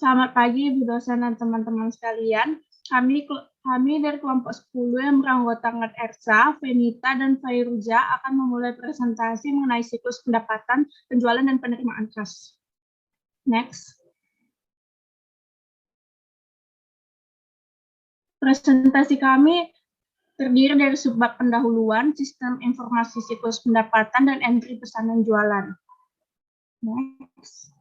Selamat pagi, Ibu dosen dan teman-teman sekalian. Kami dari kelompok 10 yang beranggotakan Ersa, Venita, dan Fairuza akan memulai presentasi mengenai siklus pendapatan, penjualan, dan penerimaan kas. Next. Presentasi kami terdiri dari subbab pendahuluan, sistem informasi siklus pendapatan, dan entry pesanan jualan. Next.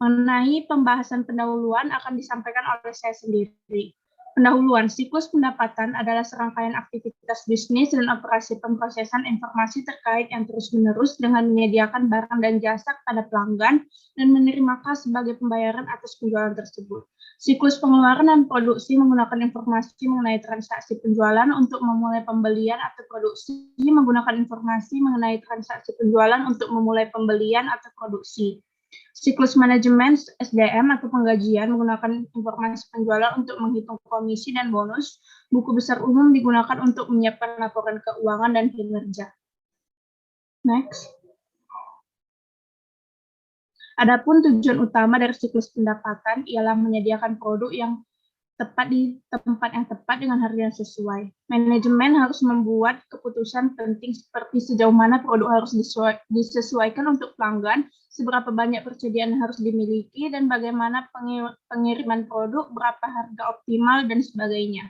Mengenai pembahasan pendahuluan akan disampaikan oleh saya sendiri. Pendahuluan, siklus pendapatan adalah serangkaian aktivitas bisnis dan operasi pemrosesan informasi terkait yang terus-menerus dengan menyediakan barang dan jasa kepada pelanggan dan menerima kas sebagai pembayaran atas penjualan tersebut. Siklus pengeluaran dan produksi menggunakan informasi mengenai transaksi penjualan untuk memulai pembelian atau produksi, menggunakan informasi mengenai transaksi penjualan untuk memulai pembelian atau produksi. Siklus manajemen SDM atau penggajian menggunakan informasi penjualan untuk menghitung komisi dan bonus. Buku besar umum digunakan untuk menyiapkan laporan keuangan dan kinerja. Next. Adapun tujuan utama dari siklus pendapatan ialah menyediakan produk yang tepat di tempat yang tepat dengan harga yang sesuai. Manajemen harus membuat keputusan penting seperti sejauh mana produk harus disesuaikan untuk pelanggan, seberapa banyak persediaan harus dimiliki, dan bagaimana pengiriman produk, berapa harga optimal, dan sebagainya.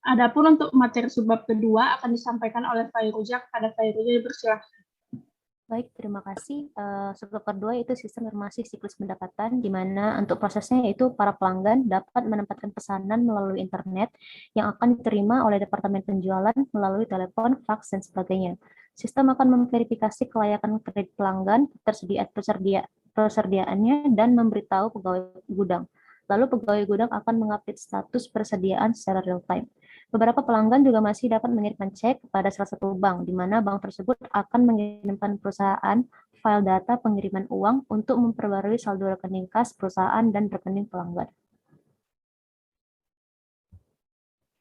Adapun untuk materi subbab kedua akan disampaikan oleh Fairuza. Kepada Fairuza, dipersilakan. Baik, terima kasih. Subbab kedua yaitu sistem informasi siklus pendapatan, di mana untuk prosesnya yaitu para pelanggan dapat menempatkan pesanan melalui internet yang akan diterima oleh Departemen Penjualan melalui telepon, faks, dan sebagainya. Sistem akan memverifikasi kelayakan kredit pelanggan, persediaannya, dan memberitahu pegawai gudang. Lalu pegawai gudang akan mengupdate status persediaan secara real-time. Beberapa pelanggan juga masih dapat mengirimkan cek kepada salah satu bank, di mana bank tersebut akan mengirimkan perusahaan file data pengiriman uang untuk memperbarui saldo rekening kas perusahaan dan rekening pelanggan.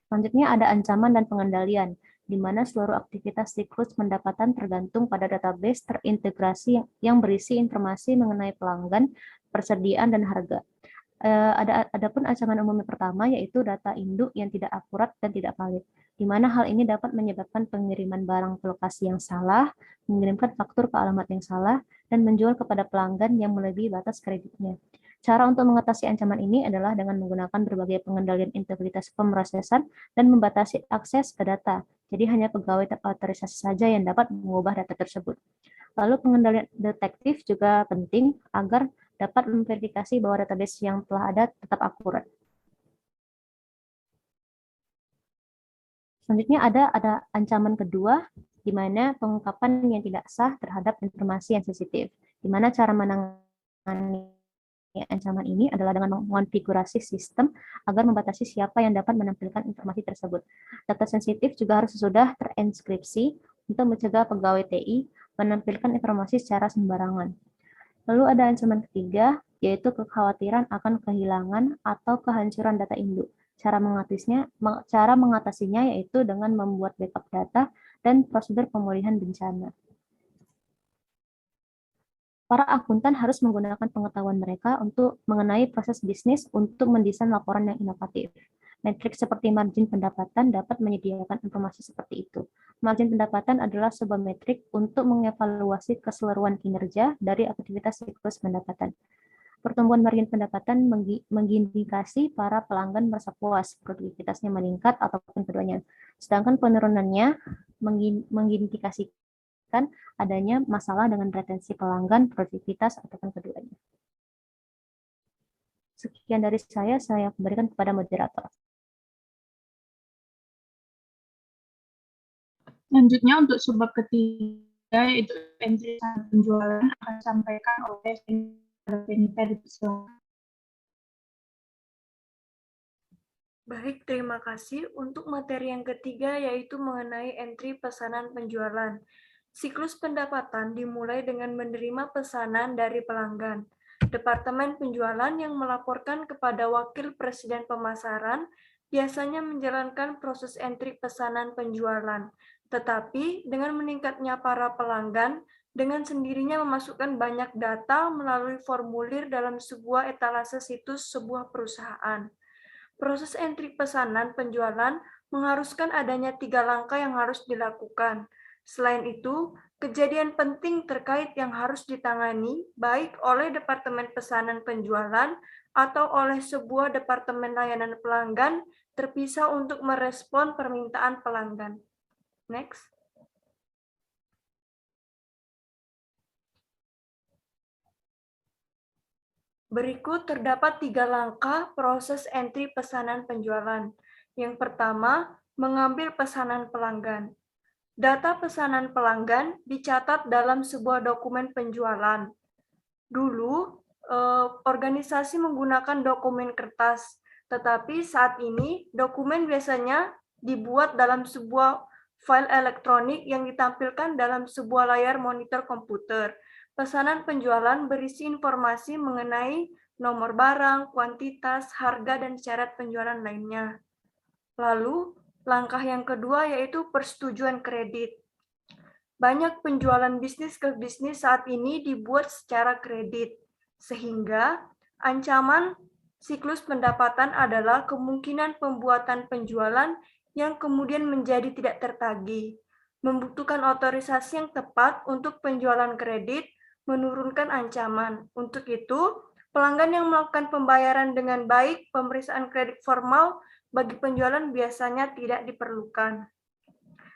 Selanjutnya ada ancaman dan pengendalian, di mana seluruh aktivitas siklus pendapatan tergantung pada database terintegrasi yang berisi informasi mengenai pelanggan, persediaan, dan harga. Adapun ancaman umum pertama yaitu data induk yang tidak akurat dan tidak valid, di mana hal ini dapat menyebabkan pengiriman barang ke lokasi yang salah, mengirimkan faktur ke alamat yang salah, dan menjual kepada pelanggan yang melebihi batas kreditnya. Cara untuk mengatasi ancaman ini adalah dengan menggunakan berbagai pengendalian integritas pemrosesan dan membatasi akses ke data. Jadi hanya pegawai terotorisasi saja yang dapat mengubah data tersebut. Lalu pengendalian detektif juga penting agar dapat memverifikasi bahwa database yang telah ada tetap akurat. Selanjutnya ada ancaman kedua, di mana pengungkapan yang tidak sah terhadap informasi yang sensitif. Di mana cara menangani ancaman ini adalah dengan mengonfigurasi sistem agar membatasi siapa yang dapat menampilkan informasi tersebut. Data sensitif juga harus sudah terinskripsi untuk mencegah pegawai TI menampilkan informasi secara sembarangan. Lalu ada ancaman ketiga, yaitu kekhawatiran akan kehilangan atau kehancuran data induk. Cara mengatasinya yaitu dengan membuat backup data dan prosedur pemulihan bencana. Para akuntan harus menggunakan pengetahuan mereka untuk mengenai proses bisnis untuk mendesain laporan yang inovatif. Metrik seperti margin pendapatan dapat menyediakan informasi seperti itu. Margin pendapatan adalah sebuah metrik untuk mengevaluasi keseluruhan kinerja dari aktivitas siklus pendapatan. Pertumbuhan margin pendapatan mengindikasi para pelanggan merasa puas, produktivitasnya meningkat, ataupun keduanya. Sedangkan penurunannya mengindikasikan adanya masalah dengan retensi pelanggan, produktivitas, ataupun keduanya. Sekian dari saya berikan kepada moderator. Selanjutnya untuk subbab ketiga yaitu entry penjualan akan disampaikan oleh Venita. Baik, terima kasih. Untuk materi yang ketiga yaitu mengenai entry pesanan penjualan. Siklus pendapatan dimulai dengan menerima pesanan dari pelanggan. Departemen penjualan yang melaporkan kepada Wakil Presiden Pemasaran biasanya menjalankan proses entry pesanan penjualan. Tetapi dengan meningkatnya para pelanggan, dengan sendirinya memasukkan banyak data melalui formulir dalam sebuah etalase situs sebuah perusahaan. Proses entry pesanan penjualan mengharuskan adanya 3 langkah yang harus dilakukan. Selain itu, kejadian penting terkait yang harus ditangani baik oleh Departemen Pesanan Penjualan atau oleh sebuah Departemen Layanan Pelanggan terpisah untuk merespon permintaan pelanggan. Next. Berikut terdapat 3 langkah proses entry pesanan penjualan. Yang pertama, mengambil pesanan pelanggan. Data pesanan pelanggan dicatat dalam sebuah dokumen penjualan. Dulu, organisasi menggunakan dokumen kertas, tetapi saat ini dokumen biasanya dibuat dalam sebuah file elektronik yang ditampilkan dalam sebuah layar monitor komputer. Pesanan penjualan berisi informasi mengenai nomor barang, kuantitas, harga, dan syarat penjualan lainnya. Lalu, langkah yang kedua yaitu persetujuan kredit. Banyak penjualan bisnis ke bisnis saat ini dibuat secara kredit, sehingga ancaman siklus pendapatan adalah kemungkinan pembuatan penjualan yang kemudian menjadi tidak tertagih. Membutuhkan otorisasi yang tepat untuk penjualan kredit, menurunkan ancaman. Untuk itu, pelanggan yang melakukan pembayaran dengan baik, pemeriksaan kredit formal bagi penjualan biasanya tidak diperlukan.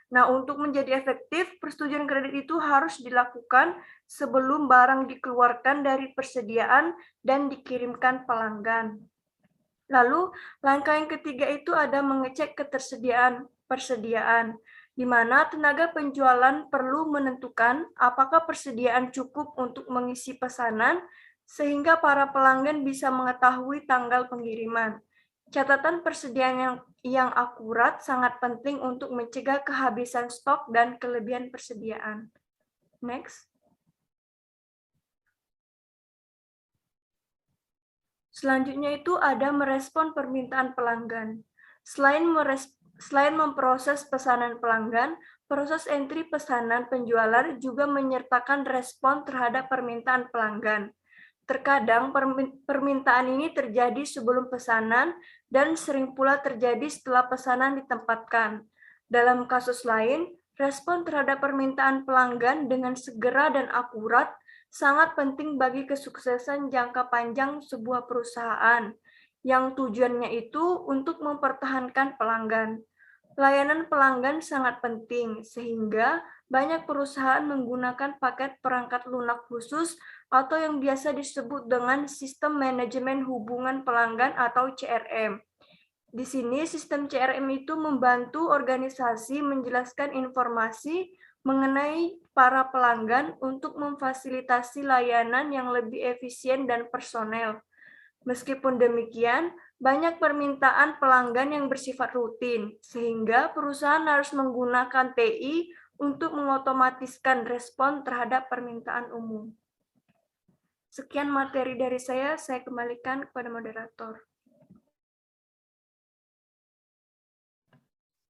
Nah, untuk menjadi efektif, persetujuan kredit itu harus dilakukan sebelum barang dikeluarkan dari persediaan dan dikirimkan pelanggan. Lalu, langkah yang ketiga itu ada mengecek ketersediaan persediaan, di mana tenaga penjualan perlu menentukan apakah persediaan cukup untuk mengisi pesanan, sehingga para pelanggan bisa mengetahui tanggal pengiriman. Catatan persediaan yang akurat sangat penting untuk mencegah kehabisan stok dan kelebihan persediaan. Next. Selanjutnya itu ada merespon permintaan pelanggan. Selain memproses pesanan pelanggan, proses entry pesanan penjualan juga menyertakan respon terhadap permintaan pelanggan. Terkadang permintaan ini terjadi sebelum pesanan dan sering pula terjadi setelah pesanan ditempatkan. Dalam kasus lain, respon terhadap permintaan pelanggan dengan segera dan akurat sangat penting bagi kesuksesan jangka panjang sebuah perusahaan, yang tujuannya itu untuk mempertahankan pelanggan. Layanan pelanggan sangat penting, sehingga banyak perusahaan menggunakan paket perangkat lunak khusus atau yang biasa disebut dengan Sistem Manajemen Hubungan Pelanggan atau CRM. Di sini, sistem CRM itu membantu organisasi menjelaskan informasi mengenai para pelanggan untuk memfasilitasi layanan yang lebih efisien dan personel. Meskipun demikian, banyak permintaan pelanggan yang bersifat rutin, sehingga perusahaan harus menggunakan TI untuk mengotomatiskan respon terhadap permintaan umum. Sekian materi dari saya kembalikan kepada moderator.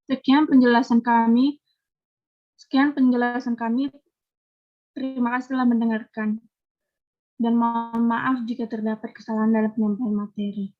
Sekian penjelasan kami. Terima kasih telah mendengarkan. Dan mohon maaf jika terdapat kesalahan dalam penyampaian materi.